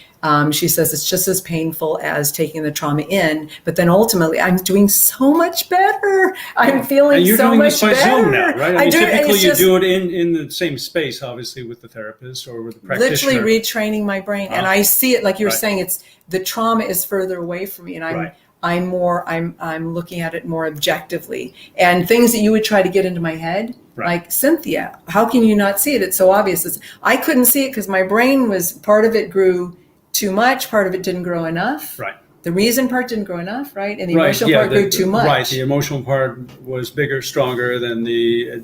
She says it's just as painful as taking the trauma in, but then ultimately I'm doing so much better. I'm feeling so much better. And you're doing this by Zoom now, right? I mean, typically you just do it in the same space, obviously, with the therapist or with the practitioner. literally retraining my brain. And I see it, like you were Right. saying, it's the trauma is further away from me, and Right. I'm looking at it more objectively. And things that you would try to get into my head, Right. like Cynthia, how can you not see it? It's so obvious. I couldn't see it because my brain part of it grew too much, part of it didn't grow enough. Right. The reason part didn't grow enough, right? And the Right, emotional yeah, part grew too much. Right, the emotional part was bigger, stronger than the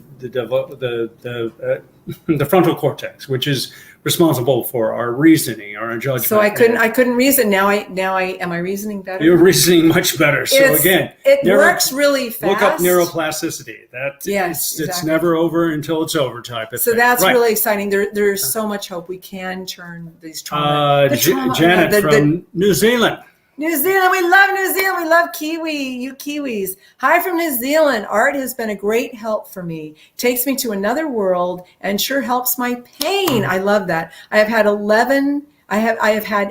frontal cortex, which is responsible for our reasoning, our judgment. So I couldn't reason. Now am I reasoning better? You're reasoning much better. So it works really fast. Look up neuroplasticity. Yes, it's exactly. never over until it's over type of So thing. that's Right. really exciting. There's so much hope. We can turn these trauma. Janet from New Zealand. New Zealand, we love New Zealand. We love you Kiwis. Hi from New Zealand. Art has been a great help for me. Takes me to another world and sure helps my pain. I love that. I have had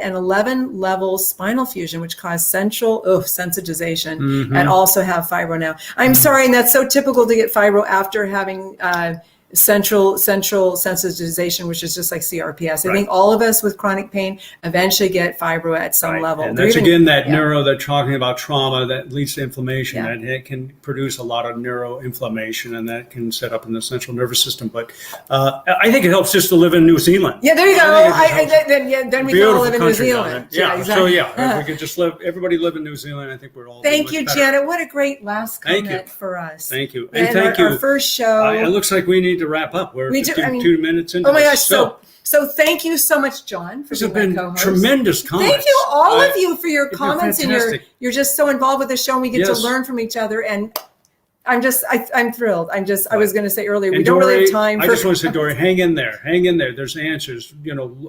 an 11 level spinal fusion, which caused central sensitization, and also have fibro now. I'm sorry, and that's so typical to get fibro after having central sensitization, which is just like CRPS. I think all of us with chronic pain eventually get fibro at some level. And that's neuro, they're talking about trauma that leads to inflammation, that it can produce a lot of neuroinflammation, and that can set up in the central nervous system. But I think it helps just to live in New Zealand. Yeah, there you go. Then we can all live in New Zealand. Yeah, exactly. So if we could just everybody live in New Zealand, I think we're all Thank you, better. Janet. What a great last comment for us. Thank you. And thank you. Our first show. It looks like we need to wrap up. We're 2 minutes into Oh my this. gosh! So thank you so much, John, for being my co-host. Tremendous comments. Thank you, all of you, for your comments, and you're just so involved with the show, and we get to learn from each other. And I'm thrilled. I was going to say earlier, we don't really have time. I just want to say, Dory, hang in there. There's answers.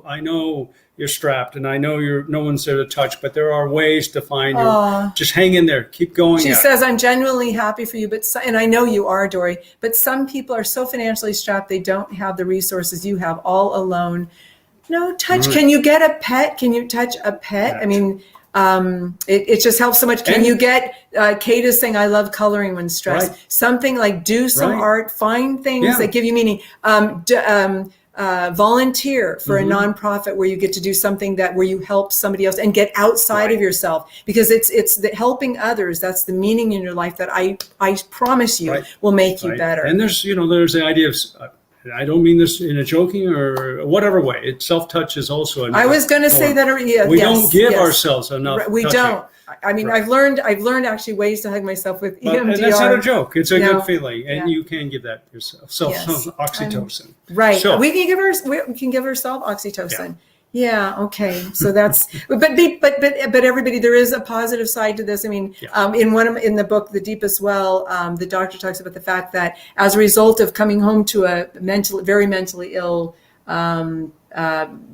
I know you're strapped, and I know no one's there to touch, but there are ways to find you. Just hang in there. Keep going. She says, I'm genuinely happy for you, and I know you are, Dory, but some people are so financially strapped, they don't have the resources you have, all alone. No touch. Right. Can you get a pet? Can you touch a pet? Right. I mean, it just helps so much. Can you get, Kate is saying, I love coloring when stressed. Right. Something like do some art, find things that give you meaning. Volunteer for a nonprofit where you get to do something where you help somebody else and get outside of yourself, because it's the helping others. That's the meaning in your life that I promise you will make you better. And there's the idea of, I don't mean this in a joking or whatever way. Self-touch is also. I was going to say that. We don't give ourselves enough. We don't. I mean, I've learned actually ways to hug myself with EMDR. And that's not a joke. It's a good feeling, and you can give that yourself. Oxytocin. Right. So, we can give ourselves oxytocin. Yeah. Okay. So that's. but everybody, there is a positive side to this. I mean, in the book, The Deepest Well, the doctor talks about the fact that as a result of coming home to a very mentally ill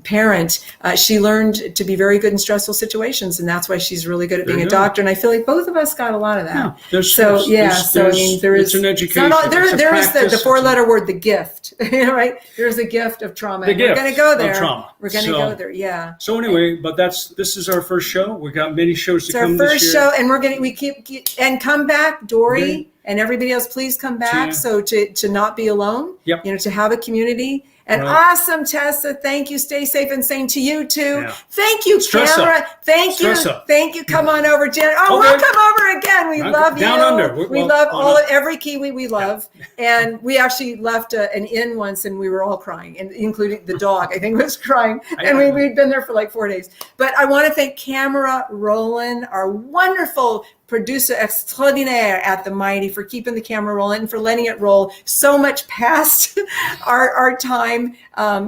parent, she learned to be very good in stressful situations, and that's why she's really good at being a doctor. And I feel like both of us got a lot of that. There is an education. There is the four-letter word, the gift. Right? There's a gift of trauma. We're going to go there. We're going to go there. Yeah. So anyway, but this is our first show. We got many shows to come this year. It's our first show, and we keep and come back, Dory. and everybody else, please come back. Tina. So to not be alone, Yep. to have a community. And Right. awesome, Tessa. Thank you. Stay safe and sane to you too. Yeah. Thank you, Stress camera. up. Thank Stress you. up. Thank you. Come on over, Jen. Oh, Okay. we'll come over again. We love Down you. under. We love every Kiwi we love. And we actually left an inn once and we were all crying, and including the dog, I think, was crying. And we'd been there for like 4 days. But I want to thank Camera Roland, our wonderful producer extraordinaire at the Mighty, for keeping the camera rolling and for letting it roll so much past our time.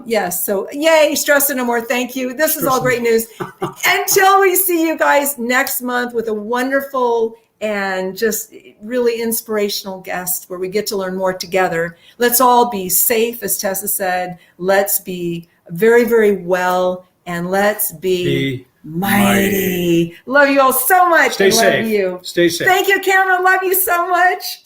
Yes. So yay, stress no more. Thank you. This is all great news. Until we see you guys next month with a wonderful and just really inspirational guest where we get to learn more together. Let's all be safe, as Tessa said. Let's be very, very well, and let's be mighty. Love you all so much. Stay safe. Love you. Stay safe. Thank you, Cameron. Love you so much.